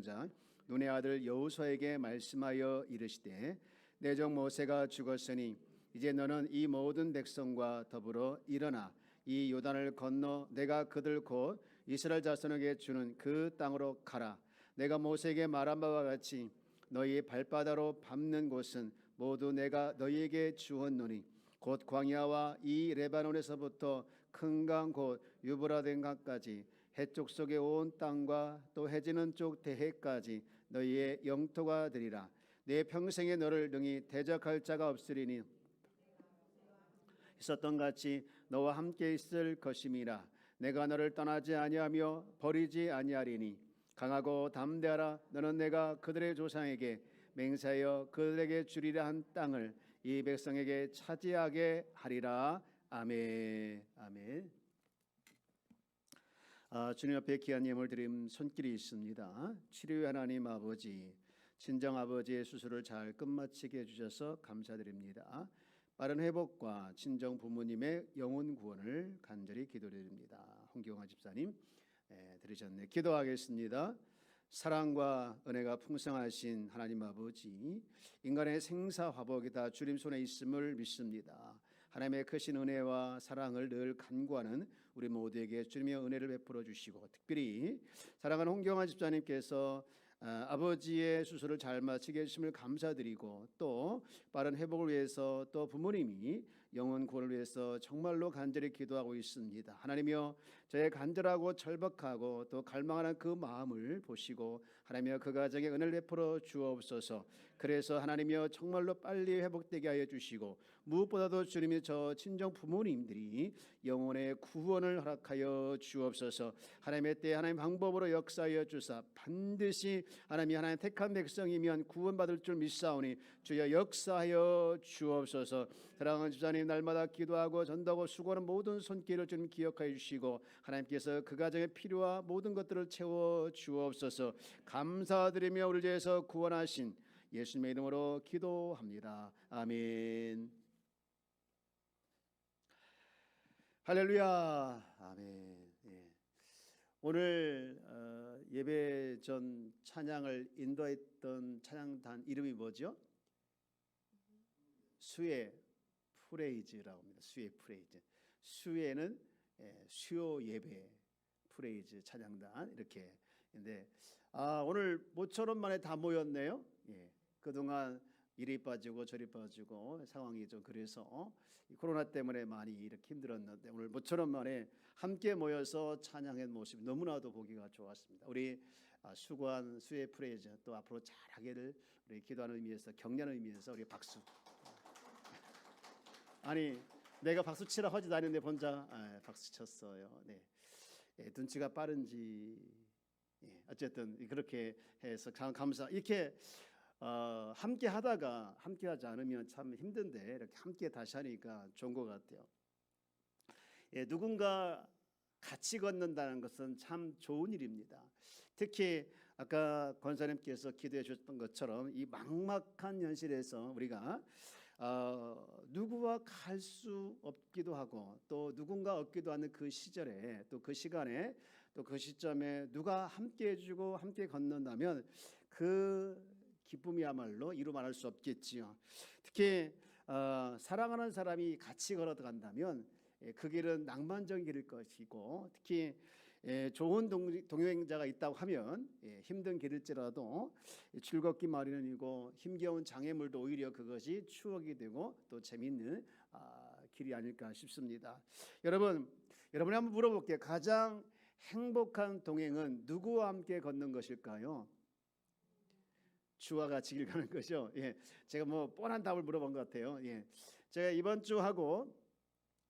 장 눈의 아들 여호수아에게 말씀하여 이르시되 내 종 모세가 죽었으니 이제 너는 이 모든 백성과 더불어 일어나 이 요단을 건너 내가 그들 곧 이스라엘 자손에게 주는 그 땅으로 가라. 내가 모세에게 말한 바와 같이 너희 발바닥으로 밟는 곳은 모두 내가 너희에게 주었노니 곧 광야와 이 레바논에서부터 큰 강 곧 유브라데 강까지 해쪽 속의 온 땅과 또 해지는 쪽 대해까지 너희의 영토가 되리라. 내 평생에 너를 능히 대적할 자가 없으리니 있었던 같이 너와 함께 있을 것임이라. 내가 너를 떠나지 아니하며 버리지 아니하리니 강하고 담대하라. 너는 내가 그들의 조상에게 맹세하여 그들에게 주리라 한 땅을 이 백성에게 차지하게 하리라. 아멘. 아멘. 주님 앞에 귀한 예물 드림 손길이 있습니다. 치료의 하나님 아버지, 친정 아버지의 수술을 잘 끝마치게 해주셔서 감사드립니다. 빠른 회복과 친정 부모님의 영혼 구원을 간절히 기도드립니다. 홍경화 집사님 들으셨네. 기도하겠습니다. 사랑과 은혜가 풍성하신 하나님 아버지, 인간의 생사화복이 다 주님 손에 있음을 믿습니다. 하나님의 크신 은혜와 사랑을 늘 간구하는 우리 모두에게 주님의 은혜를 베풀어 주시고, 특별히 사랑하는 홍경화 집사님께서 아버지의 수술을 잘 마치게 해주심을 감사드리고, 또 빠른 회복을 위해서 또 부모님이 영혼 구원을 위해서 정말로 간절히 기도하고 있습니다. 하나님이여, 저의 간절하고 절박하고 또 갈망하는 그 마음을 보시고 하나님이여 그 가정에 은혜를 베풀어 주옵소서. 그래서 하나님이여 정말로 빨리 회복되게 하여 주시고, 무엇보다도 주님이 저 친정 부모님들이 영혼의 구원을 허락하여 주옵소서. 하나님의 때 하나님 방법으로 역사하여 주사 반드시 하나님이 하나님 택한 백성이면 구원받을 줄 믿사오니 주여 역사하여 주옵소서. 사랑하는 집사님, 날마다 기도하고 전도하고 수고하는 모든 손길을 주님 기억하여 주시고 하나님께서 그 가정에 필요한 모든 것들을 채워 주옵소서. 감사드리며 우리를 위해서 구원하신 예수님의 이름으로 기도합니다. 아멘. 할렐루야. 아멘. 예. 오늘 예배 전 찬양을 인도했던 찬양단 이름이 뭐죠? 수혜 프레이즈라고 합니다. 수혜 프레이즈. 수혜는 수요 예배, 프레이즈 찬양단 이렇게. 근데 오늘 모처럼 만에 다 모였네요. 예. 그동안 이리 빠지고 저리 빠지고 상황이 좀 그래서 코로나 때문에 많이 이렇게 힘들었는데 오늘 모처럼 만에 함께 모여서 찬양한 모습이 너무나도 보기가 좋았습니다. 우리 수고한 수혜 프레이즈 또 앞으로 잘하기를 우리 기도하는 의미에서, 격려하는 의미에서 우리 박수. 아니 내가 박수 치라 하지도 않는데 혼자 박수 쳤어요. 네. 눈치가 빠른지 어쨌든 그렇게 해서 감사. 이렇게 함께 하다가 함께 하지 않으면 참 힘든데 이렇게 함께 다시 하니까 좋은 것 같아요. 누군가 같이 걷는다는 것은 참 좋은 일입니다. 특히 아까 권사님께서 기도해 주셨던 것처럼 이 막막한 현실에서 우리가 누구와 갈 수 없기도 하고 또 누군가 없기도 하는 그 시절에, 또 그 시간에, 또 그 시점에 누가 함께 해주고 함께 걷는다면 그 기쁨이야말로 이루 말할 수 없겠지요. 특히 사랑하는 사람이 같이 걸어간다면 그 길은 낭만적인 길일 것이고, 특히 좋은 동행자가 있다고 하면 힘든 길일지라도 즐겁기 마련이고, 힘겨운 장애물도 오히려 그것이 추억이 되고 또 재미있는 길이 아닐까 싶습니다. 여러분이 한번 물어볼게요. 가장 행복한 동행은 누구와 함께 걷는 것일까요? 주와 같이 길 가는 거죠. 제가 뭐 뻔한 답을 물어본 것 같아요. 제가 이번 주 하고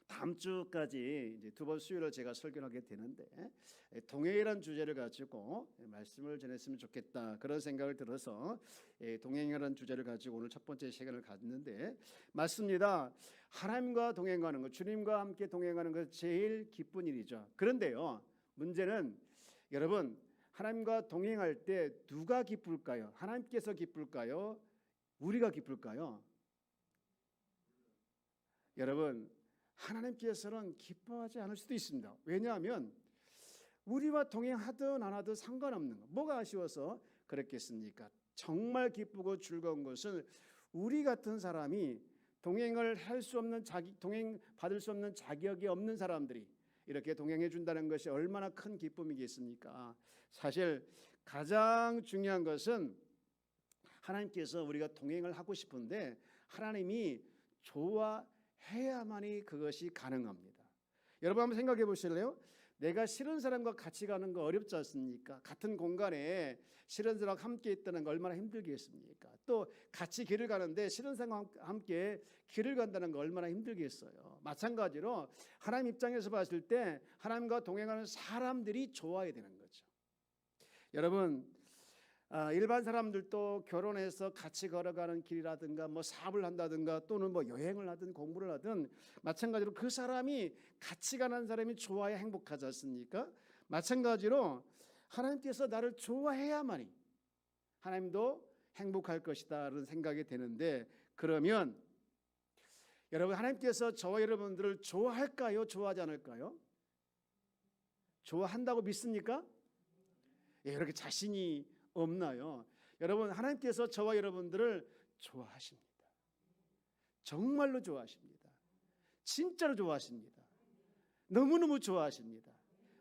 다음 주까지 이제 두 번 수요일을 제가 설교를 하게 되는데, 동행이라는 주제를 가지고 말씀을 전했으면 좋겠다 그런 생각을 들어서 동행이라는 주제를 가지고 오늘 첫 번째 시간을 갖는데, 맞습니다. 하나님과 동행하는 것, 주님과 함께 동행하는 것 제일 기쁜 일이죠. 그런데요, 문제는 여러분, 하나님과 동행할 때 누가 기쁠까요? 하나님께서 기쁠까요? 우리가 기쁠까요? 여러분, 하나님께서는 기뻐하지 않을 수도 있습니다. 왜냐하면 우리와 동행하든 안 하든 상관없는 거. 뭐가 아쉬워서 그렇겠습니까? 정말 기쁘고 즐거운 것은 우리 같은 사람이 동행을 할 수 없는 동행 받을 수 없는 자격이 없는 사람들이 이렇게 동행해 준다는 것이 얼마나 큰 기쁨이겠습니까? 사실 가장 중요한 것은 하나님께서 우리가 동행을 하고 싶은데 하나님이 좋아해야만이 그것이 가능합니다. 여러분 한번 생각해 보실래요? 내가 싫은 사람과 같이 가는 거 어렵지 않습니까? 같은 공간에 싫은 사람과 함께 있다는 거 얼마나 힘들겠습니까? 또 같이 길을 가는데 싫은 사람과 함께 길을 간다는 거 얼마나 힘들겠어요? 마찬가지로 하나님 입장에서 봤을 때 하나님과 동행하는 사람들이 좋아야 되는 거죠. 여러분 일반 사람들도 결혼해서 같이 걸어가는 길이라든가 뭐 사업을 한다든가 또는 뭐 여행을 하든 공부를 하든 마찬가지로 그 사람이 같이 가는 사람이 좋아야 행복하지 않습니까? 마찬가지로 하나님께서 나를 좋아해야만이 하나님도 행복할 것이다라는 생각이 되는데, 그러면 여러분 하나님께서 저와 여러분들을 좋아할까요? 좋아하지 않을까요? 좋아한다고 믿습니까? 예, 이렇게 자신이 없나요? 여러분 하나님께서 저와 여러분들을 좋아하십니다. 정말로 좋아하십니다. 진짜로 좋아하십니다. 너무너무 좋아하십니다.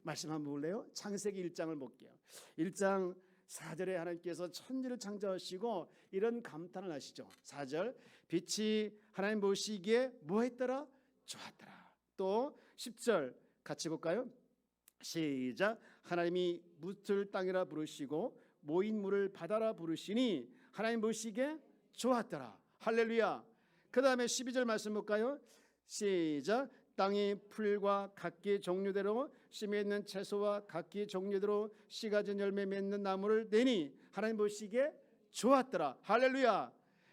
말씀 한번 볼래요? 창세기 1장을 볼게요. 1장 4절에 하나님께서 천지를 창조하시고 이런 감탄을 하시죠. 4절 빛이 하나님 보시기에 뭐 했더라? 좋았더라. 또 10절 같이 볼까요? 시작. 하나님이 묻을 땅이라 부르시고 모인 물을 바다라 부르시니 하나님 보시기에 좋았더라. 할렐루야. 그 다음에 12절 말씀 볼까요? 시작. 땅이 풀과 각기 종류대로 심에 있는 채소와 각기 종류대로 씨 가진 열매 맺는 나무를 내니 하나님 보시기에 좋았더라. 할렐루야.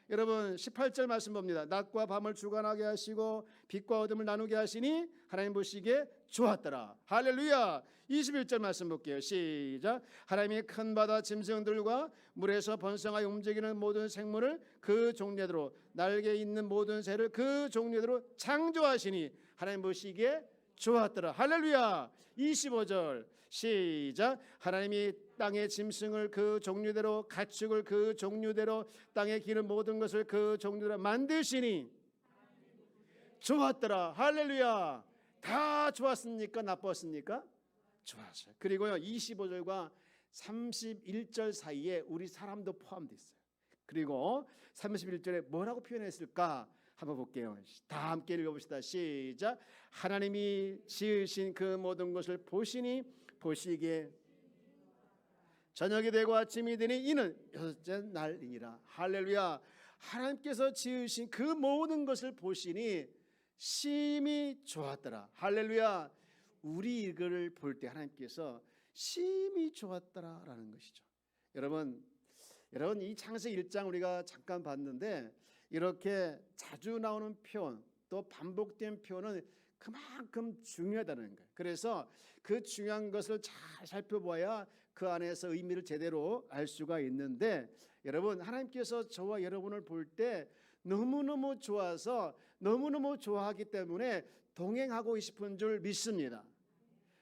여러분 18절 말씀 봅니다. 낮과 밤을 주관하게 하시고 빛과 어둠을 나누게 하시니 하나님 보시기에 좋았더라. 할렐루야. 21절 말씀 볼게요. 시작. 하나님이 큰 바다 짐승들과 물에서 번성하여 움직이는 모든 생물을 그 종류대로 날개 있는 모든 새를 그 종류대로 창조하시니 하나님 보시기에 좋았더라. 할렐루야. 25절 시작. 하나님이 땅의 짐승을 그 종류대로 가축을 그 종류대로 땅에 기는 모든 것을 그 종류대로 만드시니 좋았더라. 할렐루야. 다 좋았습니까? 나빴습니까? 좋았어요. 그리고요 25절과 31절 사이에 우리 사람도 포함되어 있어요. 그리고 31절에 뭐라고 표현했을까? 한번 볼게요. 다 함께 읽어봅시다. 시작. 하나님이 지으신 그 모든 것을 보시니 보시기에 저녁이 되고 아침이 되니 이는 여섯째 날이니라. 할렐루야. 하나님께서 지으신 그 모든 것을 보시니 심히 좋았더라. 할렐루야. 우리 이거를 볼 때 하나님께서 심히 좋았더라라는 것이죠. 여러분 이 창세기 1장 우리가 잠깐 봤는데 이렇게 자주 나오는 표현 또 반복된 표현은 그만큼 중요하다는 거예요. 그래서 그 중요한 것을 잘 살펴봐야 그 안에서 의미를 제대로 알 수가 있는데, 여러분 하나님께서 저와 여러분을 볼 때 너무너무 좋아서 너무너무 좋아하기 때문에 동행하고 싶은 줄 믿습니다.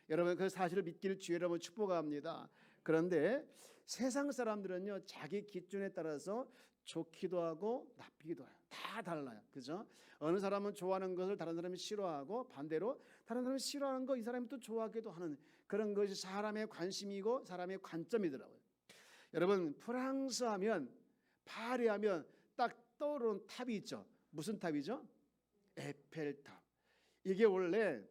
여러분 그 사실을 믿기를 주의 여러분 축복합니다. 그런데 세상 사람들은요 자기 기준에 따라서 좋기도 하고 나쁘기도 해요. 다 달라요. 그죠? 어느 사람은 좋아하는 것을 다른 사람이 싫어하고 반대로 다른 사람이 싫어하는 거 이 사람이 또 좋아하기도 하는 그런 것이 사람의 관심이고 사람의 관점이더라고요. 여러분 프랑스 하면 파리 하면 딱 떠오르는 탑이 있죠. 무슨 탑이죠? 에펠탑. 이게 원래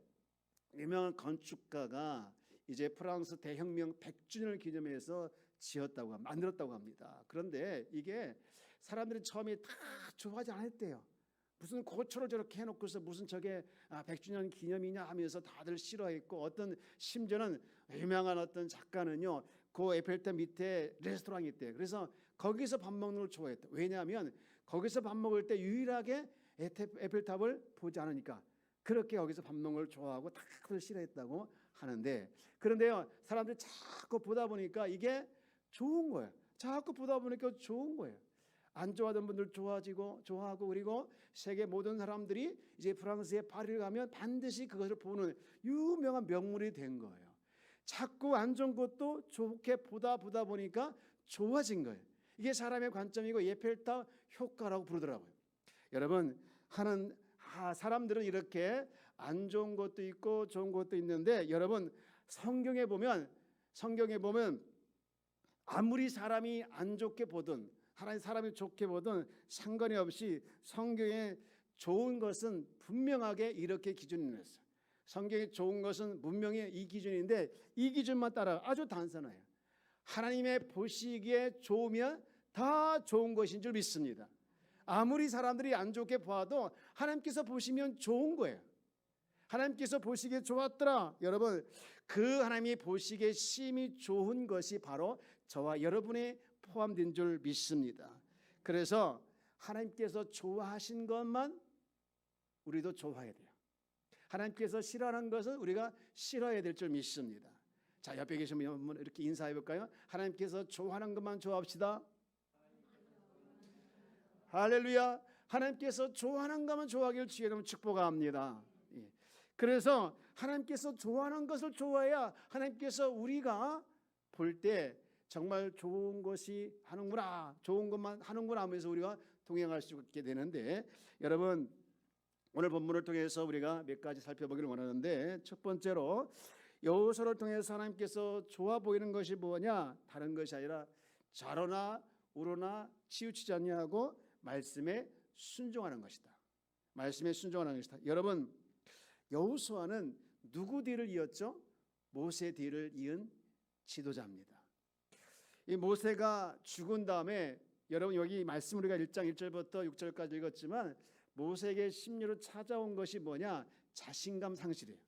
유명한 건축가가 이제 프랑스 대혁명 100주년을 기념해서 지었다고 만들었다고 합니다. 그런데 이게 사람들이 처음에 다 좋아하지 않았대요. 무슨 고초를 저렇게 해놓고서 무슨 저게 100주년 기념이냐 하면서 다들 싫어했고, 어떤 심지어는 유명한 어떤 작가는요 그 에펠탑 밑에 레스토랑이 있대요. 그래서 거기서 밥 먹는 걸 좋아했대요. 왜냐하면 거기서 밥 먹을 때 유일하게 에펠탑을 보지 않으니까 그렇게 거기서 밥 먹는 걸 좋아하고 다 싫어했다고 하는데, 그런데요 사람들이 자꾸 보다 보니까 이게 좋은 거예요. 자꾸 보다 보니까 좋은 거예요. 안 좋아하던 분들 좋아하고 그리고 세계 모든 사람들이 이제 프랑스의 파리를 가면 반드시 그것을 보는 유명한 명물이 된 거예요. 자꾸 안 좋은 것도 좋게 보다 보니까 좋아진 거예요. 이게 사람의 관점이고 에펠탑 효과라고 부르더라고요. 여러분, 사람들은 이렇게 안 좋은 것도 있고 좋은 것도 있는데, 여러분 성경에 보면 아무리 사람이 안 좋게 보든 하나님 사람이 좋게 보든 상관이 없이 성경에 좋은 것은 분명하게 이렇게 기준이 있어요. 성경에 좋은 것은 분명히 이 기준인데, 이 기준만 따라 아주 단순해요. 하나님의 보시기에 좋으면 다 좋은 것인 줄 믿습니다. 아무리 사람들이 안 좋게 봐도 하나님께서 보시면 좋은 거예요. 하나님께서 보시기에 좋았더라. 여러분, 그 하나님이 보시기에 심히 좋은 것이 바로 저와 여러분이 포함된 줄 믿습니다. 그래서 하나님께서 좋아하신 것만 우리도 좋아해야 돼요. 하나님께서 싫어하는 것은 우리가 싫어해야 될 줄 믿습니다. 자, 옆에 계신 분 이렇게 인사해 볼까요? 하나님께서 좋아하는 것만 좋아합시다. 할렐루야. 하나님께서 좋아하는 것만 좋아하기를 주의 이름으로 축복합니다. 그래서 하나님께서 좋아하는 것을 좋아해야 하나님께서 우리가 볼 때 정말 좋은 것이 하는구나, 좋은 것만 하는구나 하면서 우리가 동행할 수 있게 되는데, 여러분 오늘 본문을 통해서 우리가 몇 가지 살펴보기를 원하는데, 첫 번째로 여호수아를 통해서 하나님께서 좋아 보이는 것이 뭐냐? 다른 것이 아니라 좌로나 우로나 치우치지 아니하고 말씀에 순종하는 것이다. 말씀에 순종하는 것이다. 여러분, 여호수아는 누구 뒤를 이었죠? 모세 뒤를 이은 지도자입니다. 이 모세가 죽은 다음에, 여러분 여기 말씀 우리가 1장 1절부터 6절까지 읽었지만 모세에게 심리로 찾아온 것이 뭐냐? 자신감 상실이에요.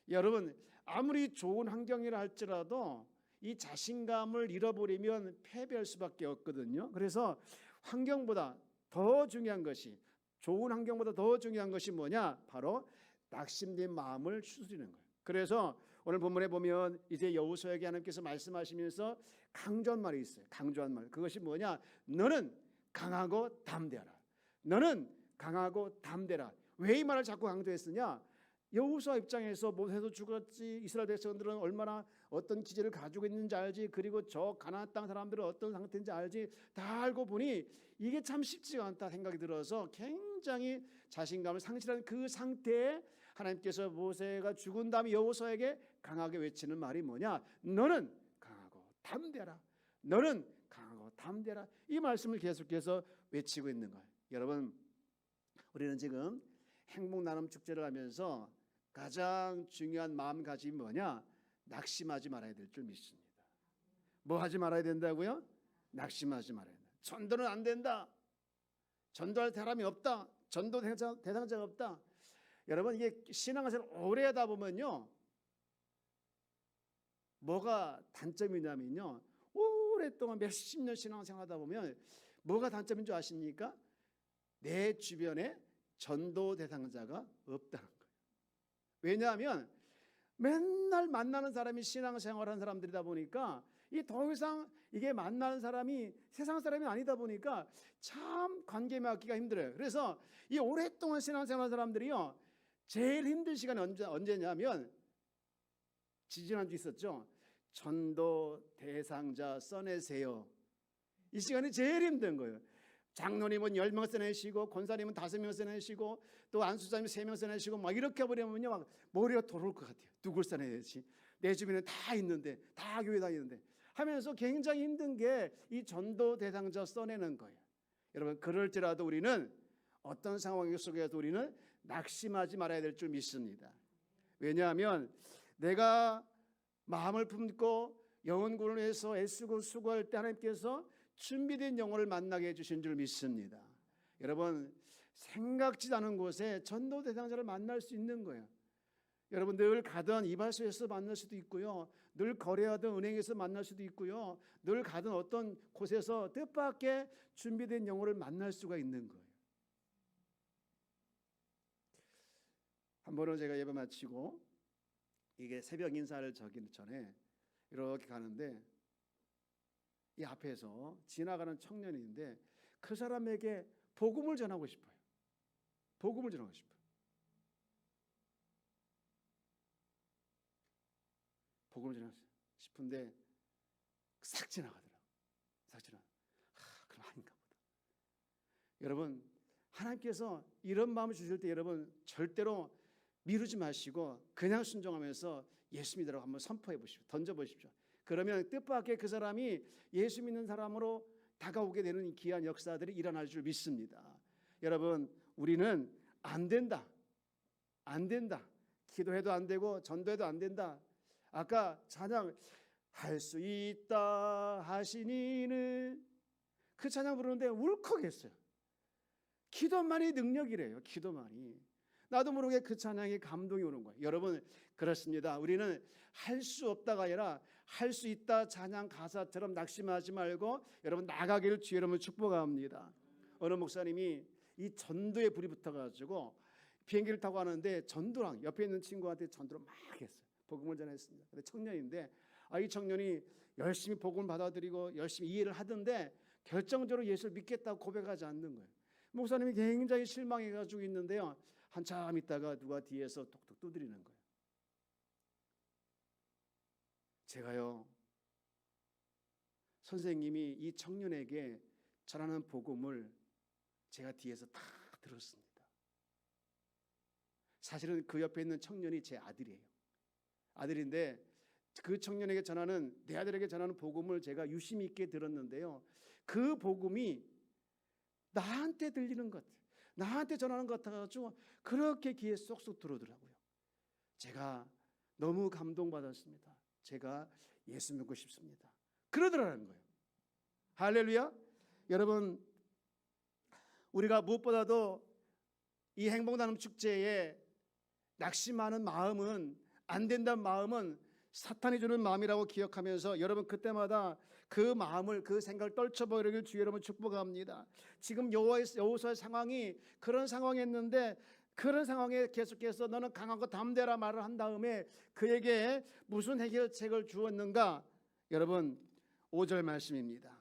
여러분, 아무리 좋은 환경이라 할지라도 이 자신감을 잃어버리면 패배할 수밖에 없거든요. 그래서 환경보다 더 중요한 것이, 좋은 환경보다 더 중요한 것이 뭐냐? 바로 낙심된 마음을 추스리는 거예요. 그래서 오늘 본문에 보면 이제 여호수아에게 하나님께서 말씀하시면서 강조한 말이 있어요. 강조한 말. 그것이 뭐냐? 너는 강하고 담대하라. 너는 강하고 담대라. 왜 이 말을 자꾸 강조했으냐? 여호수아 입장에서 모세도 죽었지, 이스라엘 백성들은 얼마나 어떤 기질을 가지고 있는지 알지, 그리고 저 가나안 땅 사람들은 어떤 상태인지 알지, 다 알고 보니 이게 참 쉽지가 않다 생각이 들어서 굉장히 자신감을 상실한 그 상태에 하나님께서 모세가 죽은 다음에 여호수아에게 강하게 외치는 말이 뭐냐? 너는 강하고 담대라. 너는 강하고 담대라. 이 말씀을 계속해서 외치고 있는 거예요. 여러분, 우리는 지금 행복 나눔 축제를 하면서 가장 중요한 마음가짐이 뭐냐? 낙심하지 말아야 될 줄 믿습니다. 뭐 하지 말아야 된다고요? 낙심하지 말아야 된다. 전도는 안 된다. 전도할 사람이 없다. 전도 대상자가 없다. 여러분, 이게 신앙생활 오래 하다 보면요, 뭐가 단점이냐면요, 오랫동안 몇십 년 신앙생활 하다 보면 뭐가 단점인 줄 아십니까? 내 주변에 전도 대상자가 없다는 거예요. 왜냐하면 맨날 만나는 사람이 신앙생활하는 사람들이다 보니까 이 더 이상 이게 만나는 사람이 세상 사람이 아니다 보니까 참 관계 맺기가 힘들어요. 그래서 이 오랫동안 신앙생활하는 사람들이요, 제일 힘든 시간이 언제냐면 지지난주 있었죠. 전도 대상자 써내세요. 이 시간이 제일 힘든 거예요. 장로님은 10명 써내시고 권사님은 5명 써내시고 또 안수사님 3명 써내시고 막 이렇게 버리면요, 막 머리가 돌아올 것 같아요. 누굴 써내야 되지? 내 주변에 다 있는데, 다 교회 다니는데 하면서 굉장히 힘든 게 이 전도 대상자 써내는 거예요. 여러분, 그럴지라도 우리는 어떤 상황 속에서 우리는 낙심하지 말아야 될 줄 믿습니다. 왜냐하면 내가 마음을 품고 영혼구원을 위해서 애쓰고 수고할 때 하나님께서 준비된 영혼을 만나게 해주신 줄 믿습니다. 여러분, 생각지도 않은 곳에 전도 대상자를 만날 수 있는 거예요. 여러분, 늘 가던 이발소에서 만날 수도 있고요, 늘 거래하던 은행에서 만날 수도 있고요, 늘 가던 어떤 곳에서 뜻밖의 준비된 영혼을 만날 수가 있는 거예요. 한 번은 제가 예배 마치고 이게 새벽 인사를 저기 전에 이렇게 가는데 이 앞에서 지나가는 청년인데 그 사람에게 복음을 전하고 싶어요. 복음을 전하고 싶어요. 복음을 전하고 싶은데 싹 지나가더라고요. 여러분, 하나님께서 이런 마음을 주실 때 여러분 절대로 미루지 마시고 그냥 순종하면서 예수 믿으라고 한번 선포해 보십시오. 던져 보십시오. 그러면 뜻밖의 그 사람이 예수 믿는 사람으로 다가오게 되는 이 귀한 역사들이 일어날 줄 믿습니다. 여러분, 우리는 안 된다. 기도해도 안 되고 전도해도 안 된다. 아까 찬양 할 수 있다 하시니는 그 찬양 부르는데 울컥했어요. 기도만이 능력이래요. 기도만이. 나도 모르게 그 찬양에 감동이 오는 거예요. 여러분, 그렇습니다. 우리는 할 수 없다가 아니라 할 수 있다 찬양 가사처럼 낙심하지 말고 여러분 나가기를 주의 이름으로 축복합니다. 어느 목사님이 이 전도에 불이 붙어가지고 비행기를 타고 가는데 전도랑 옆에 있는 친구한테 전도를 막 했어요. 복음을 전했습니다. 근데 청년인데 이 청년이 열심히 복음을 받아들이고 열심히 이해를 하던데 결정적으로 예수를 믿겠다고 고백하지 않는 거예요. 목사님이 굉장히 실망해가지고 있는데요. 한참 있다가 누가 뒤에서 톡톡 두드리는 거예요. 제가요, 선생님이 이 청년에게 전하는 복음을 제가 뒤에서 다 들었습니다. 사실은 그 옆에 있는 청년이 제 아들이에요. 아들인데 그 청년에게 전하는, 내 아들에게 전하는 복음을 제가 유심히 있게 들었는데요. 그 복음이 나한테 들리는 것, 나한테 전하는 것 같아가지고 그렇게 귀에 쏙쏙 들어오더라고요. 제가 너무 감동받았습니다. 제가 예수 믿고 싶습니다. 그러더라는 거예요. 할렐루야. 여러분, 우리가 무엇보다도 이 행복나눔 축제에 낙심하는 마음은, 안 된다는 마음은 사탄이 주는 마음이라고 기억하면서 여러분 그때마다 그 마음을, 그 생각을 떨쳐버리길 주의 이름으로 축복합니다. 지금 여호수아의 상황이 그런 상황이었는데 그런 상황에 계속해서 너는 강하고 담대라 말을 한 다음에 그에게 무슨 해결책을 주었는가? 여러분 5절 말씀입니다.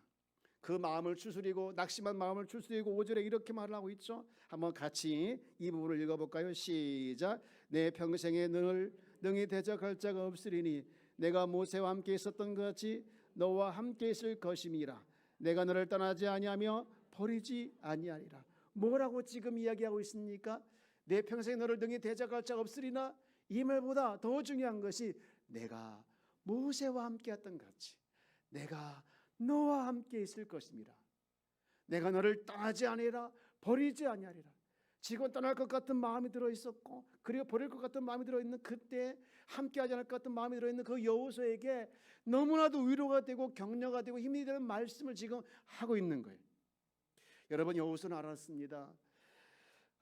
그 마음을 추스리고, 낙심한 마음을 추스리고 5절에 이렇게 말을 하고 있죠. 한번 같이 이 부분을 읽어볼까요? 시작. 내 평생에 늘 능히 대적할 자가 없으리니 내가 모세와 함께 있었던 것 같이 너와 함께 있을 것임이라. 내가 너를 떠나지 아니하며 버리지 아니하리라. 뭐라고 지금 이야기하고 있습니까? 내 평생에 너를 능히 대적할 자가 없으리나, 이 말보다 더 중요한 것이 내가 모세와 함께 했던 것 같이 내가 너와 함께 있을 것입니다. 내가 너를 떠나지 아니하리라, 버리지 아니하리라. 지금 떠날 것 같은 마음이 들어있었고, 그리고 버릴 것 같은 마음이 들어있는 그때, 함께하지 않을 것 같은 마음이 들어있는 그 여호수아에게 너무나도 위로가 되고 격려가 되고 힘이 되는 말씀을 지금 하고 있는 거예요. 여러분, 여호수아는 알았습니다.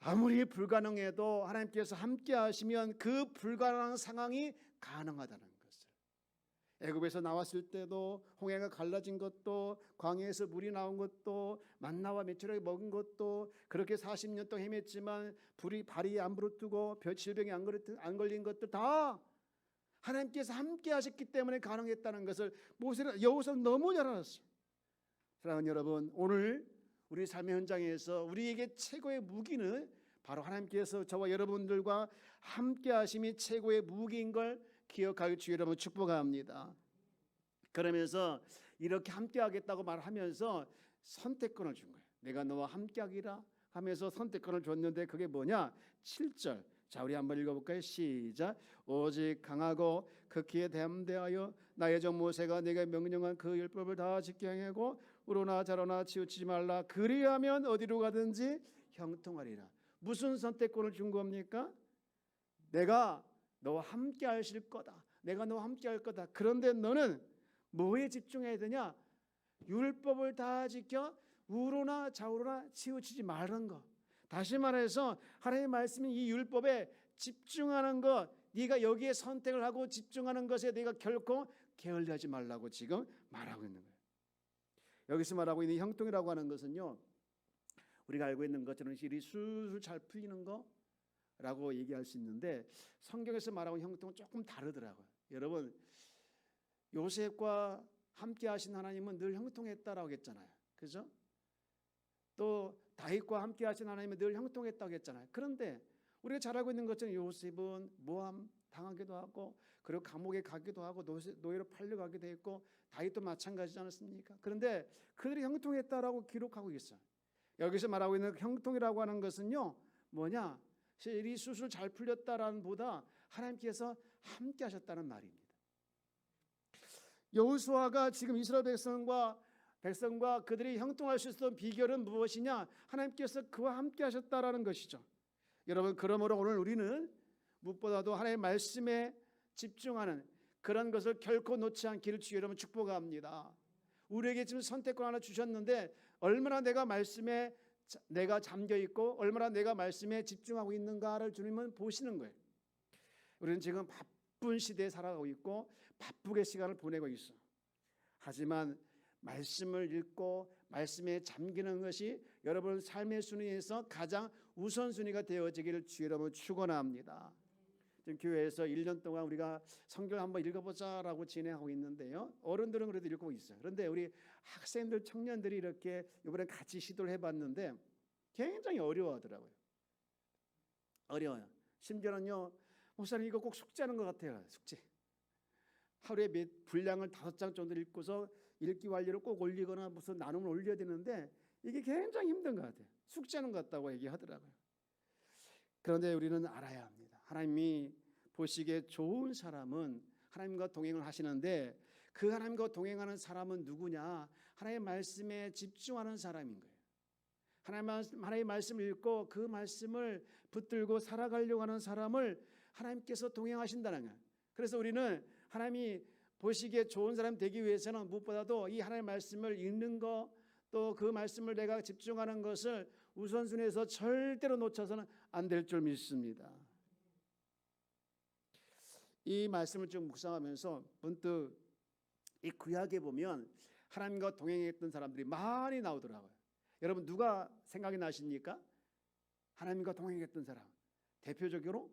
아무리 불가능해도 하나님께서 함께 하시면 그 불가능한 상황이 가능하다는 것을. 애굽에서 나왔을 때도 홍해가 갈라진 것도, 광야에서 물이 나온 것도, 만나와 메추라기 먹은 것도, 그렇게 40년 동안 헤맸지만 발이 안 부르뜨고 질병이 안 걸린 것도 다 하나님께서 함께 하셨기 때문에 가능했다는 것을 여호수아는 너무 잘 알았어요. 사랑하는 여러분, 오늘 우리 삶의 현장에서 우리에게 최고의 무기는 바로 하나님께서 저와 여러분들과 함께 하심이 최고의 무기인 걸 기억하기 주의 여러분 축복합니다. 그러면서 이렇게 함께 하겠다고 말하면서 선택권을 준 거예요. 내가 너와 함께 하기라 하면서 선택권을 줬는데 그게 뭐냐? 7절. 자, 우리 한번 읽어볼까요? 시작. 오직 강하고 극히에 담대하여 나의 종 모세가 내게 명령한 그 율법을 다 지켜 행하고 우로나 자로나 치우치지 말라. 그리하면 어디로 가든지 형통하리라. 무슨 선택권을 준 겁니까? 내가 너와 함께 하실 거다. 내가 너와 함께 할 거다. 그런데 너는 뭐에 집중해야 되냐? 율법을 다 지켜 우로나 좌우로나 치우치지 말는 거. 다시 말해서 하나님의 말씀인 이 율법에 집중하는 것, 네가 여기에 선택을 하고 집중하는 것에 네가 결코 게을리하지 말라고 지금 말하고 있는 거예요. 여기서 말하고 있는 형통이라고 하는 것은요, 우리가 알고 있는 것처럼 일이 술술 잘 풀리는 거라고 얘기할 수 있는데 성경에서 말하고 형통은 조금 다르더라고요. 여러분, 요셉과 함께 하신 하나님은 늘 형통했다라고 했잖아요. 그죠? 또 다윗과 함께 하신 하나님은 늘 형통했다고 했잖아요. 그런데 우리가 잘 알고 있는 것처럼 요셉은 모함 당하기도 하고, 그리고 감옥에 가기도 하고, 노예로 팔려가기도 했고, 다윗도 마찬가지지 않았습니까? 그런데 그들이 형통했다라고 기록하고 있어요. 여기서 말하고 있는 형통이라고 하는 것은요, 뭐냐? 이 수술 잘 풀렸다라는 보다 하나님께서 함께 하셨다는 말입니다. 여호수아가 지금 이스라엘 백성과 그들이 형통할 수 있었던 비결은 무엇이냐? 하나님께서 그와 함께 하셨다라는 것이죠. 여러분, 그러므로 오늘 우리는 무엇보다도 하나님의 말씀에 집중하는 그런 것을 결코 놓지 않기를 주여 여러분 축복합니다. 우리에게 지금 선택권 하나 주셨는데 얼마나 내가 말씀에 내가 잠겨 있고 얼마나 내가 말씀에 집중하고 있는가를 주님은 보시는 거예요. 우리는 지금 바쁜 시대에 살아가고 있고 바쁘게 시간을 보내고 있어. 하지만 말씀을 읽고 말씀에 잠기는 것이 여러분 삶의 순위에서 가장 우선순위가 되어지기를 주 여러분 축원합니다. 지금 교회에서 1년 동안 우리가 성경 한번 읽어보자라고 진행하고 있는데요. 어른들은 그래도 읽고 있어요. 그런데 우리 학생들, 청년들이 이렇게 이번에 같이 시도를 해봤는데 굉장히 어려워하더라고요. 어려워요. 심지어는요, 목사님 이거 꼭 숙제하는 것 같아요. 숙제. 하루에 분량을 5장 정도 읽고서 읽기 완료를 꼭 올리거나 무슨 나눔을 올려야 되는데 이게 굉장히 힘든 것 같아요. 숙제하는 것 같다고 얘기하더라고요. 그런데 우리는 알아야 합니다. 하나님이 보시기에 좋은 사람은 하나님과 동행을 하시는데 그 하나님과 동행하는 사람은 누구냐? 하나님의 말씀에 집중하는 사람인 거예요. 하나님의 말씀을 읽고 그 말씀을 붙들고 살아가려고 하는 사람을 하나님께서 동행하신다는 거예요. 그래서 우리는 하나님이 보시기에 좋은 사람 되기 위해서는 무엇보다도 이 하나님의 말씀을 읽는 거, 또 그 말씀을 내가 집중하는 것을 우선순위에서 절대로 놓쳐서는 안 될 줄 믿습니다. 이 말씀을 좀 묵상하면서 문득 이 구약에 보면 하나님과 동행했던 사람들이 많이 나오더라고요. 여러분 누가 생각이 나십니까? 하나님과 동행했던 사람 대표적으로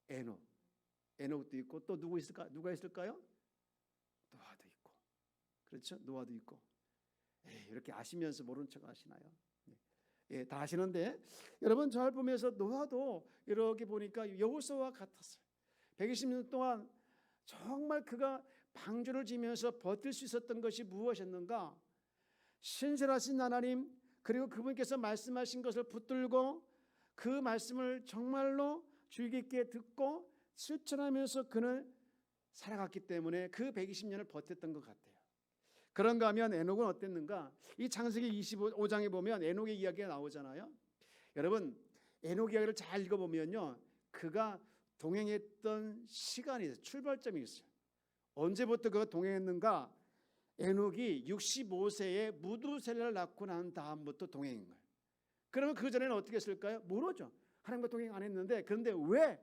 에녹도 있고 또 누가 있을까요? 노아도 있고, 그렇죠? 노아도 있고. 이렇게 아시면서 모른 척 하시나요? 다 아시는데 여러분 잘 보면서 노아도 이렇게 보니까 여호수아와 같았어요. 120년 동안 정말 그가 방주를 지면서 버틸 수 있었던 것이 무엇이었는가? 신실하신 하나님, 그리고 그분께서 말씀하신 것을 붙들고 그 말씀을 정말로 주의 깊게 듣고 실천하면서 그는 살아갔기 때문에 그 120년을 버텼던 것 같아요. 그런가 하면 에녹은 어땠는가? 이 창세기 25장에 보면 에녹의 이야기가 나오잖아요. 여러분 에녹 이야기를 잘 읽어보면요, 그가 동행했던 시간이 있어요. 출발점이 있어요. 언제부터 그가 동행했는가? 에녹이 65세에 무두셀라를 낳고 난 다음부터 동행인 거예요. 그러면 그 전에는 어떻게 했을까요? 모르죠. 하나님과 동행 안 했는데, 그런데 왜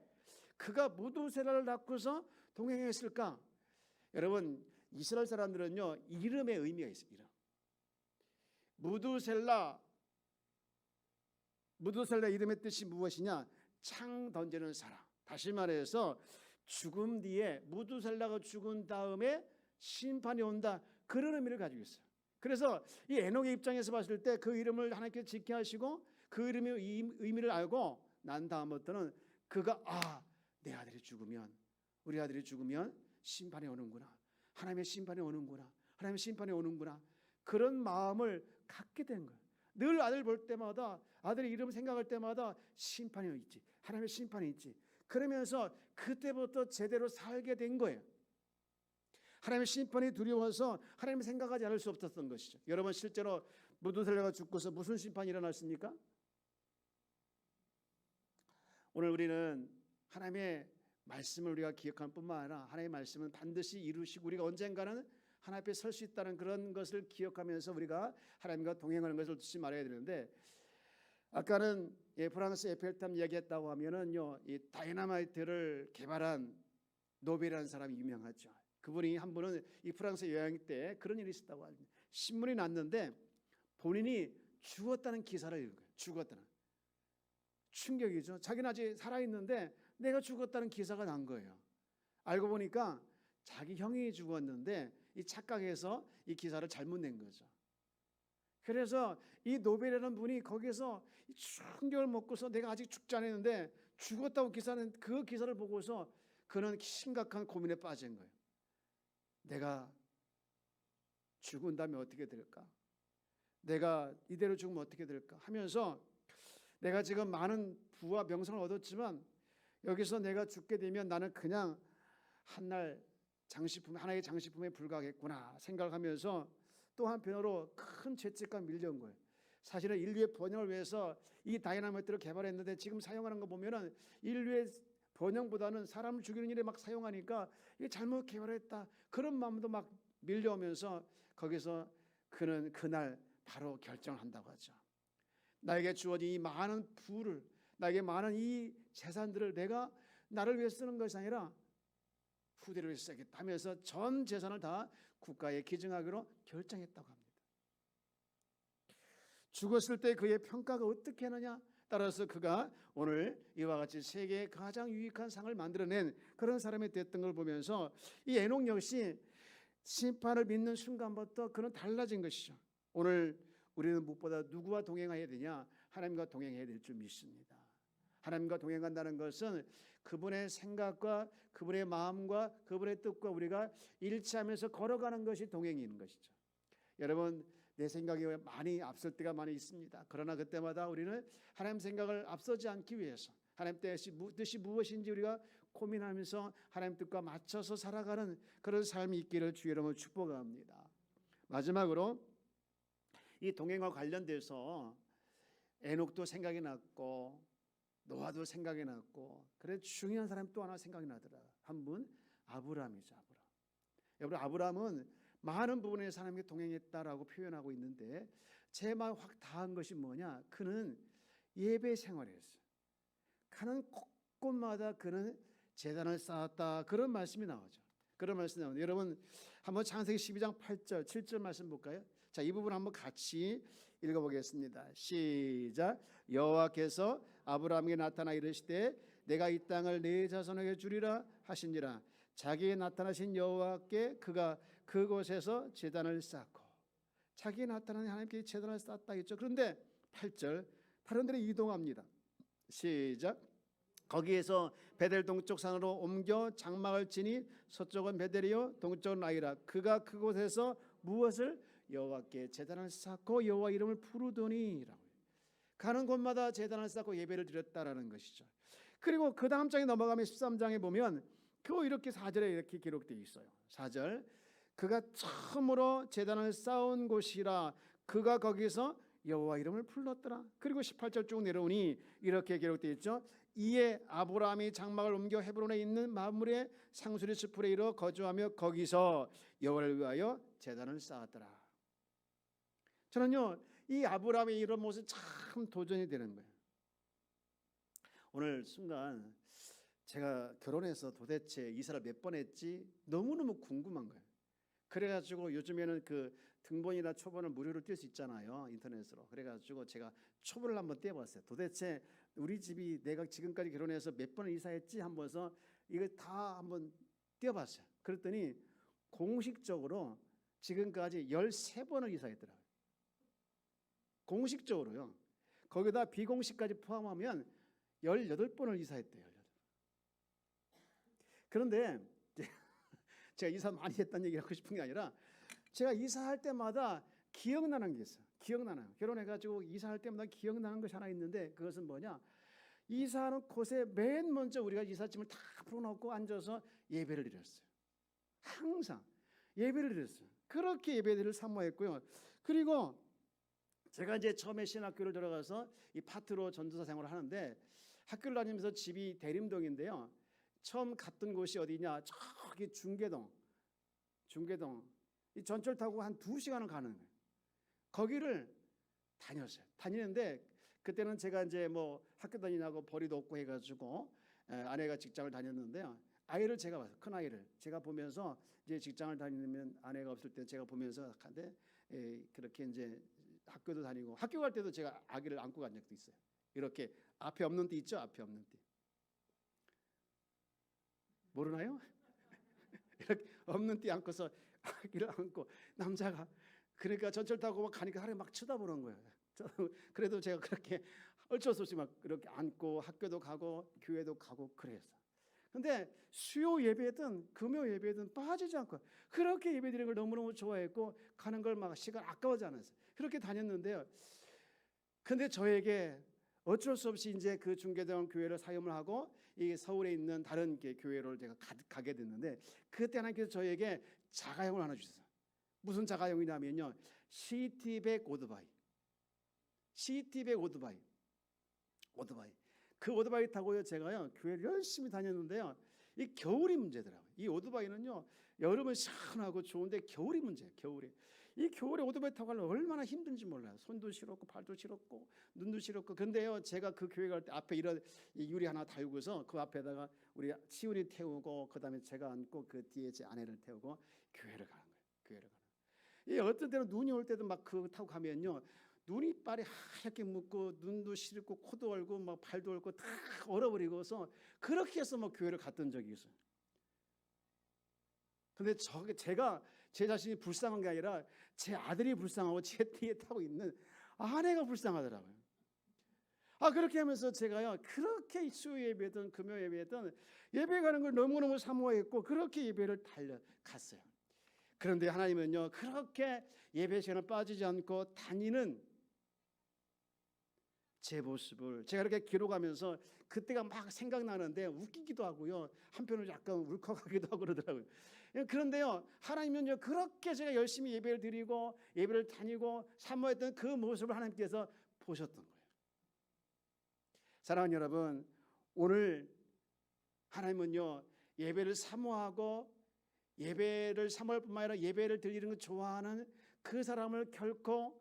그가 무두셀라를 낳고서 동행했을까? 여러분 이스라엘 사람들은요 이름의 의미가 있어요. 이름. 무두셀라 이름의 뜻이 무엇이냐? 창 던지는 사람. 다시 말해서 죽음 뒤에 무두셀라가 죽은 다음에 심판이 온다, 그런 의미를 가지고 있어요. 그래서 이 에녹의 입장에서 봤을 때 그 이름을 하나님께서 지켜 하시고 그 이름의 의미를 알고 난 다음부터는 그가 내 아들이 죽으면, 우리 아들이 죽으면 심판이 오는구나, 하나님의 심판이 오는구나, 하나님의 심판이 오는구나, 그런 마음을 갖게 된 거예요. 늘 아들 볼 때마다, 아들의 이름 생각할 때마다 심판이 있지, 하나님의 심판이 있지. 그러면서 그때부터 제대로 살게 된 거예요. 하나님의 심판이 두려워서 하나님을 생각하지 않을 수 없었던 것이죠. 여러분 실제로 무두셀라가 죽고서 무슨 심판이 일어났습니까? 오늘 우리는 하나님의 말씀을 우리가 기억할 뿐만 아니라 하나님의 말씀은 반드시 이루시고 우리가 언젠가는 하나님 앞에 설 수 있다는 그런 것을 기억하면서 우리가 하나님과 동행하는 것을 잊지 말아야 되는데, 아까는 프랑스 에펠탑 이야기했다고 하면은요, 이 다이너마이트를 개발한 노벨이라는 사람이 유명하죠. 그분이 한 분은 이 프랑스 여행 때 그런 일이 있었다고 합니다. 신문이 났는데 본인이 죽었다는 기사를 읽어요. 죽었다는. 충격이죠. 자기는 아직 살아있는데 내가 죽었다는 기사가 난 거예요. 알고 보니까 자기 형이 죽었는데 이 착각해서 이 기사를 잘못 낸 거죠. 그래서 이 노벨이라는 분이 거기서 충격을 먹고서 내가 아직 죽지 않았는데 죽었다고 기사는, 그 기사를 보고서 그는 심각한 고민에 빠진 거예요. 내가 죽은 다음에 어떻게 될까? 내가 이대로 죽으면 어떻게 될까 하면서 내가 지금 많은 부와 명성을 얻었지만 여기서 내가 죽게 되면 나는 그냥 한날 하나의 장식품에 불과하겠구나 생각하면서 또 한편으로 큰 죄책감 밀려온 거예요. 사실은 인류의 번영을 위해서 이 다이나마이트를 개발했는데 지금 사용하는 거 보면은 인류의 번영보다는 사람을 죽이는 일에 막 사용하니까 이게 잘못 개발했다 그런 마음도 막 밀려오면서 거기서 그는 그날 바로 결정을 한다고 하죠. 나에게 주어진 이 많은 부를, 나에게 많은 이 재산들을 내가 나를 위해 쓰는 것이 아니라 후대를 위해 쓰겠다 하면서 전 재산을 다 국가에 기증하기로 결정했다고 합니다. 죽었을 때 그의 평가가 어떻게 하느냐 따라서 그가 오늘 이와 같이 세계에 가장 유익한 상을 만들어낸 그런 사람이 됐던 걸 보면서 이 에녹 역시 심판을 믿는 순간부터 그는 달라진 것이죠. 오늘 우리는 무엇보다 누구와 동행해야 되냐? 하나님과 동행해야 될 줄 믿습니다. 하나님과 동행한다는 것은 그분의 생각과 그분의 마음과 그분의 뜻과 우리가 일치하면서 걸어가는 것이 동행인 것이죠. 여러분, 내 생각이 많이 앞설 때가 많이 있습니다. 그러나 그때마다 우리는 하나님 생각을 앞서지 않기 위해서 하나님 뜻이 무엇인지 우리가 고민하면서 하나님 뜻과 맞춰서 살아가는 그런 삶이 있기를 주의 이름으로 축복합니다. 마지막으로 이 동행과 관련돼서 에녹도 생각이 났고 노아도 생각이 났고 그래 중요한 사람 또 하나 생각이 나더라. 한 분 아브라함이죠. 여러분, 아브라함은 많은 부분에서 하나님께 동행했다라고 표현하고 있는데 제 마음 확 닿은 것이 뭐냐? 그는 예배 생활이었어요. 가는 곳곳마다 그는 제단을 쌓았다 그런 말씀이 나오죠. 그런 말씀이 나오는데 여러분 한번 창세기 12장 8절 7절 말씀 볼까요? 자, 이 부분 한번 같이 읽어보겠습니다. 시작. 여호와께서 아브라함에게 나타나 이르시되 내가 이 땅을 네 자손에게 주리라 하신지라. 자기에 나타나신 여호와께 그가 그곳에서 제단을 쌓고 자기에 나타나는 하나님께 제단을 쌓았다 했죠. 그런데 8절 다른 데로 이동합니다. 시작. 거기에서 베델 동쪽 산으로 옮겨 장막을 치니 서쪽은 베델이요 동쪽은 아이라. 그가 그곳에서 무엇을 여호와께 제단을 쌓고 여호와 이름을 부르더니라고. 가는 곳마다 제단을 쌓고 예배를 드렸다라는 것이죠. 그리고 그 다음 장에 넘어가면 13장에 보면 그 이렇게 4절에 이렇게 기록되어 있어요. 4절. 그가 처음으로 제단을 쌓은 곳이라 그가 거기서 여호와 이름을 불렀더라. 그리고 18절 쭉 내려오니 이렇게 기록되어 있죠. 이에 아브라함이 장막을 옮겨 헤브론에 있는 마므레 상수리 숲으로 이르러 거주하며 거기서 여호와를 위하여 제단을 쌓았더라. 저는요 이 아브라함의 이런 모습이 참 도전이 되는 거예요. 오늘 순간 제가 결혼해서 도대체 이사를 몇 번 했지 너무너무 궁금한 거예요. 그래가지고 요즘에는 그 등본이나 초본을 무료로 뛸 수 있잖아요, 인터넷으로. 그래가지고 제가 초본을 한번 떼봤어요. 도대체 우리 집이 내가 지금까지 결혼해서 몇 번을 이사했지 하면서 이거 다 한번 떼봤어요. 그랬더니 공식적으로 지금까지 13번을 이사했더라고요. 공식적으로요. 거기다 비공식까지 포함하면 18번을 이사했대요. 18번. 그런데 제가 이사 많이 했다는 얘기를 하고 싶은 게 아니라 제가 이사할 때마다 기억나는 게 있어요. 기억나는. 결혼해가지고 이사할 때마다 기억나는 것이 하나 있는데 그것은 뭐냐? 이사하는 곳에 맨 먼저 우리가 이삿짐을 다 풀어놓고 앉아서 예배를 드렸어요. 항상 예배를 드렸어요. 그렇게 예배들을 사모했고요. 그리고 제가 이제 처음에 신학교를 들어가서 이 파트로 전도사 생활을 하는데 학교를 다니면서 집이 대림동인데요. 처음 갔던 곳이 어디냐? 저기 중계동. 이 전철 타고 한 2시간을 가는 거예요. 거기를 다녔어요. 다니는데 그때는 제가 이제 뭐 학교 다니냐고 벌이도 없고 해가지고 아내가 직장을 다녔는데요. 아이를 제가 봤어요. 큰 아이를 제가 보면서 이제 직장을 다니면 아내가 없을 때 제가 보면서 하는데 그렇게 이제 학교도 다니고 학교 갈 때도 제가 아기를 안고 간 적도 있어요. 이렇게 앞에 없는 띠 있죠? 앞에 없는 띠. 모르나요? 이렇게 없는 띠 안고서 아기를 안고 남자가 그러니까 전철 타고 막 가니까 하루에 막 쳐다보는 거예요. 그래도 제가 그렇게 어쩔 수 없이 막 그렇게 안고 학교도 가고 교회도 가고 그랬어. 근데 수요 예배든 금요 예배든 빠지지 않고 그렇게 예배드리는 걸 너무너무 좋아했고 가는 걸 막 시간 아까워하지 않았어요. 그렇게 다녔는데요. 근데 저에게 어쩔 수 없이 이제 그 중계대원 교회를 사임을 하고 이 서울에 있는 다른 교회를 제가 가게 됐는데 그때 하나님께서 저에게 자가용을 하나 주셨어요. 무슨 자가용이냐면요, 시티백 오토바이. 그 오토바이 타고요 제가요 교회를 열심히 다녔는데요, 이 겨울이 문제더라고요. 이 오토바이는요 여름은 시원하고 좋은데 겨울이 문제예요. 이 겨울에 오토바이 타고 가려면 얼마나 힘든지 몰라요. 손도 시렵고 발도 시렵고 눈도 시렵고. 근데요 제가 그 교회 갈 때 앞에 이런 이 유리 하나 달고서 그 앞에다가 우리 치훈이 태우고 그다음에 제가 앉고 그 뒤에 제 아내를 태우고 교회를 가는 거예요. 이 어떤 때는 눈이 올 때도 막 그거 타고 가면요 눈이 빨이 하얗게 묻고 눈도 시렵고 코도 얼고 막 발도 얼고 다 얼어버리고서 그렇게 해서 뭐 교회를 갔던 적이 있어요. 근데 제가 제 자신이 불쌍한 게 아니라 제 아들이 불쌍하고 제 뒤에 타고 있는 아내가 불쌍하더라고요. 그렇게 하면서 제가요 그렇게 수요 예배든 금요 예배든 예배 가는 걸 너무너무 사모했고 그렇게 예배를 달려갔어요. 그런데 하나님은요 그렇게 예배 시간을 빠지지 않고 다니는 제 모습을 제가 이렇게 기록하면서 그때가 막 생각나는데 웃기기도 하고요, 한편으로 약간 울컥하기도 하고 그러더라고요. 그런데요 하나님은요 그렇게 제가 열심히 예배를 드리고 예배를 다니고 사모했던 그 모습을 하나님께서 보셨던 거예요. 사랑하는 여러분, 오늘 하나님은요 예배를 사모하고 예배를 사모할 뿐만 아니라 예배를 드리는 걸 좋아하는 그 사람을 결코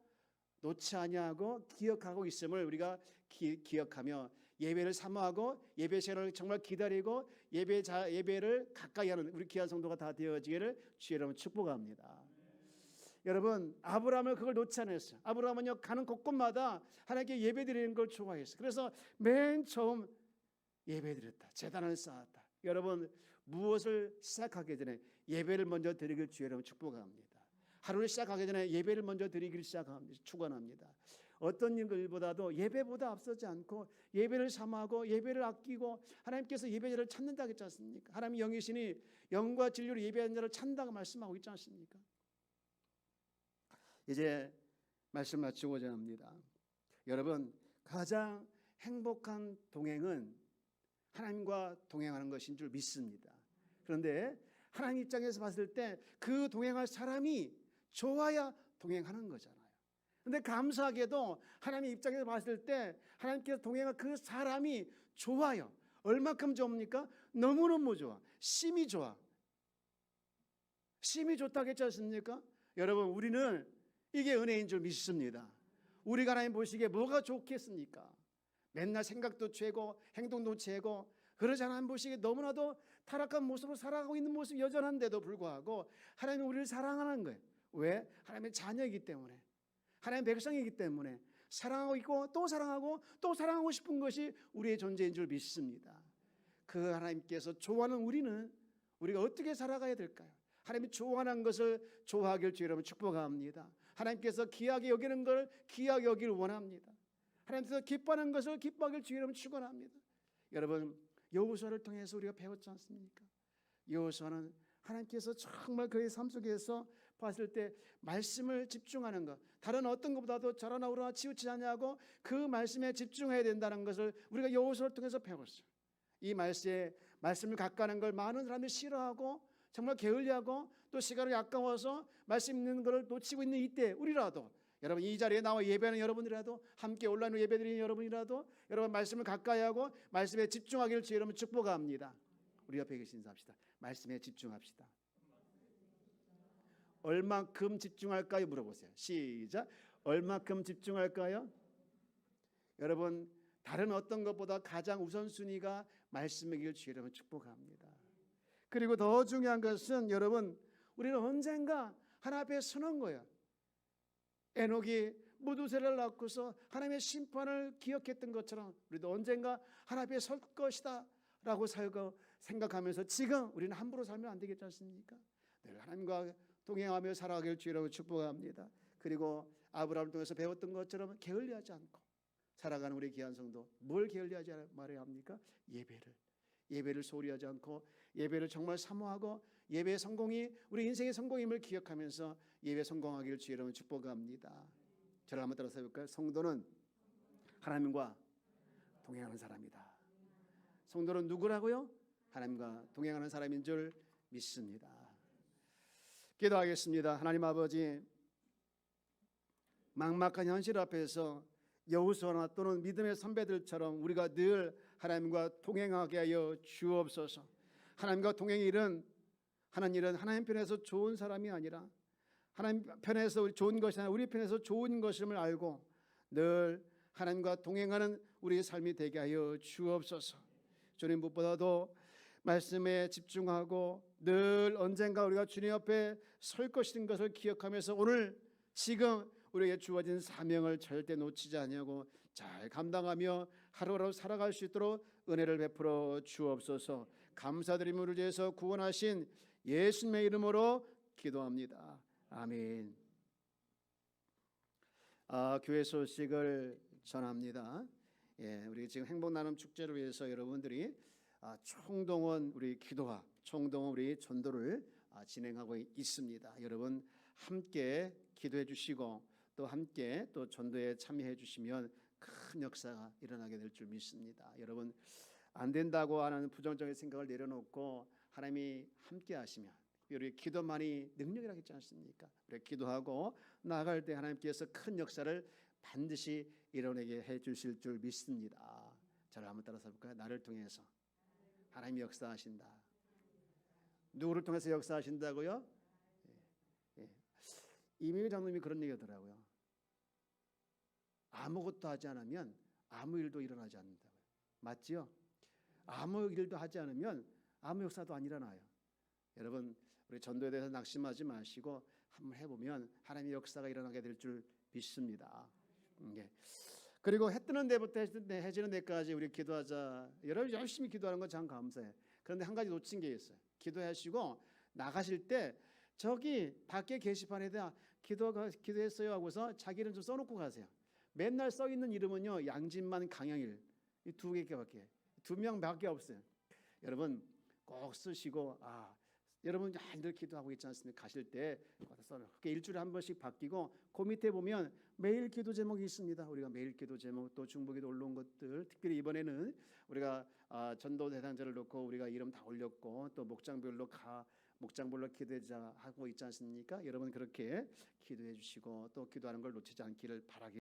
놓지 아니하고 기억하고 있음을 우리가 기억하며 예배를 사모하고 예배 시간을 정말 기다리고 예배를 가까이 하는 우리 귀한 성도가 다 되어지기를 주의 이름으로 축복합니다. 여러분, 아브라함은 그걸 놓지 않았어요. 아브라함은요 가는 곳곳마다 하나님께 예배드리는 걸 좋아했어요. 그래서 맨 처음 예배드렸다, 제단을 쌓았다. 여러분, 무엇을 시작하기 전에 예배를 먼저 드리길 주의 이름으로 축복합니다. 하루를 시작하기 전에 예배를 먼저 드리기를 축원합니다. 어떤 일보다도 예배보다 앞서지 않고 예배를 사모하고 예배를 아끼고 하나님께서 예배자를 찾는다고 했지 않습니까? 하나님 영이시니 영과 진리로 예배하는 자를 찾는다고 말씀하고 있지 않습니까? 이제 말씀 마치고자 합니다. 여러분, 가장 행복한 동행은 하나님과 동행하는 것인 줄 믿습니다. 그런데 하나님 입장에서 봤을 때 그 동행할 사람이 좋아야 동행하는 거잖아요. 그런데 감사하게도 하나님 입장에서 봤을 때 하나님께서 동행할 그 사람이 좋아요. 얼마큼 좋습니까? 너무너무 좋아. 심이 좋아. 심이 좋다고 했지 않습니까? 여러분, 우리는 이게 은혜인 줄 믿습니다. 우리가 하나님 보시기에 뭐가 좋겠습니까? 맨날 생각도 죄고 행동도 죄고 그러지 않아 하나님 보시기에 너무나도 타락한 모습으로 살아가고 있는 모습이 여전한데도 불구하고 하나님이 우리를 사랑하는 거예요. 왜? 하나님의 자녀이기 때문에, 하나님의 백성이기 때문에 사랑하고 있고 또 사랑하고 또 사랑하고 싶은 것이 우리의 존재인 줄 믿습니다. 그 하나님께서 좋아하는 우리가 어떻게 살아가야 될까요? 하나님이 좋아하는 것을 좋아하길 주의 이름으로 축복합니다. 하나님께서 귀하게 여기는 걸 귀하게 여기를 원합니다. 하나님께서 기뻐하는 것을 기뻐하길 주의 이름으로 축원합니다. 여러분, 여호수아를 통해서 우리가 배웠지 않습니까? 여호수아는 하나님께서 정말 그의 삶 속에서 봤을 때 말씀을 집중하는 것, 다른 어떤 것보다도 저러나 우러나 치우치지 않냐고 그 말씀에 집중해야 된다는 것을 우리가 여호수아를 통해서 배웠어요. 이 말씀을 가까는 걸 많은 사람들이 싫어하고 정말 게을리하고 또 시간이 아까워서 말씀 있는 것을 놓치고 있는 이때 우리라도, 여러분 이 자리에 나와 예배하는 여러분이라도, 함께 온라인으로 예배드리는 여러분이라도 여러분 말씀을 가까이 하고 말씀에 집중하기를 주의 이름으로 축복합니다. 우리 옆에 계신 인사합시다. 말씀에 집중합시다. 얼만큼 집중할까요? 물어보세요. 시작. 얼만큼 집중할까요? 여러분, 다른 어떤 것보다 가장 우선순위가 말씀이길 주의 이름으로 축복합니다. 그리고 더 중요한 것은 여러분, 우리는 언젠가 하나님 앞에 서는 거예요. 에녹이 무두세를 낳고서 하나님의 심판을 기억했던 것처럼 우리도 언젠가 하나님 앞에 설 것이다 라고 생각하면서 지금 우리는 함부로 살면 안 되겠지 않습니까? 늘 하나님과 동행하며 살아가길 주의라고 축복합니다. 그리고 아브라함을 통해서 배웠던 것처럼 게을리하지 않고 살아가는 우리 귀한 성도, 뭘 게을리하지 말아야 합니까? 예배를 소홀히 하지 않고 예배를 정말 사모하고 예배의 성공이 우리 인생의 성공임을 기억하면서 예배 성공하기를 주의 이름으로 축복합니다. 저를 한번 따라서 해볼까요? 성도는 하나님과 동행하는 사람이다. 성도는 누구라고요? 하나님과 동행하는 사람인 줄 믿습니다. 기도하겠습니다. 하나님 아버지, 막막한 현실 앞에서 여호수아나 또는 믿음의 선배들처럼 우리가 늘 하나님과 동행하게 하여 주옵소서. 하나님과 하는 일은 하나님 편에서 좋은 사람이 아니라 하나님 편에서 좋은 것이 아니라 우리 편에서 좋은 것임을 알고 늘 하나님과 동행하는 우리의 삶이 되게 하여 주옵소서. 주님, 무엇보다도 말씀에 집중하고 늘 언젠가 우리가 주님 앞에 설 것인 것을 기억하면서 오늘 지금 우리에게 주어진 사명을 절대 놓치지 않냐고 잘 감당하며 하루하루 살아갈 수 있도록 은혜를 베풀어 주옵소서. 감사드리며 우리를 위해서 구원하신 예수님의 이름으로 기도합니다. 아멘. 교회 소식을 전합니다. 우리 지금 행복나눔 축제를 위해서 여러분들이 총동원 우리 기도와 총동원 우리 전도를 진행하고 있습니다. 여러분 함께 기도해 주시고 또 함께 또 전도에 참여해 주시면 큰 역사가 일어나게 될 줄 믿습니다. 여러분 안 된다고 하는 부정적인 생각을 내려놓고 하나님이 함께 하시면 우리 기도만이 능력이라고 했지 않습니까? 우리 기도하고 나아갈 때 하나님께서 큰 역사를 반드시 이뤄내게 해 주실 줄 믿습니다. 저를 한번 따라서 볼까요? 나를 통해서 하나님이 역사하신다. 누구를 통해서 역사하신다고요? 이민희 장로님이 그런 얘기하더라고요. 아무것도 하지 않으면 아무 일도 일어나지 않는다고요. 맞지요? 아무 일도 하지 않으면 아무 역사도 안 일어나요. 여러분 우리 전도에 대해서 낙심하지 마시고 한번 해보면 하나님의 역사가 일어나게 될 줄 믿습니다. 그리고 해 뜨는 데부터 해 지는 데까지 우리 기도하자. 여러분 열심히 기도하는 건 참 감사해요. 그런데 한 가지 놓친 게 있어요. 기도하시고 나가실 때 저기 밖에 게시판에다 기도했어요 하고서 자기 이름 좀 써놓고 가세요. 맨날 써 있는 이름은요 양진만 강양일 이 두 개밖에 2명밖에 없어요. 여러분 꼭 쓰시고 여러분 늘 기도하고 있지 않습니까? 가실 때 써놓고 일주일에 한 번씩 바뀌고 그 밑에 보면 매일 기도 제목이 있습니다. 우리가 매일 기도 제목 또 중보기도 올라온 것들 특별히 이번에는 우리가 전도 대상자를 놓고 우리가 이름 다 올렸고 또 목장별로 기도자 하고 있지 않습니까? 여러분 그렇게 기도해 주시고 또 기도하는 걸 놓치지 않기를 바라겠습니다.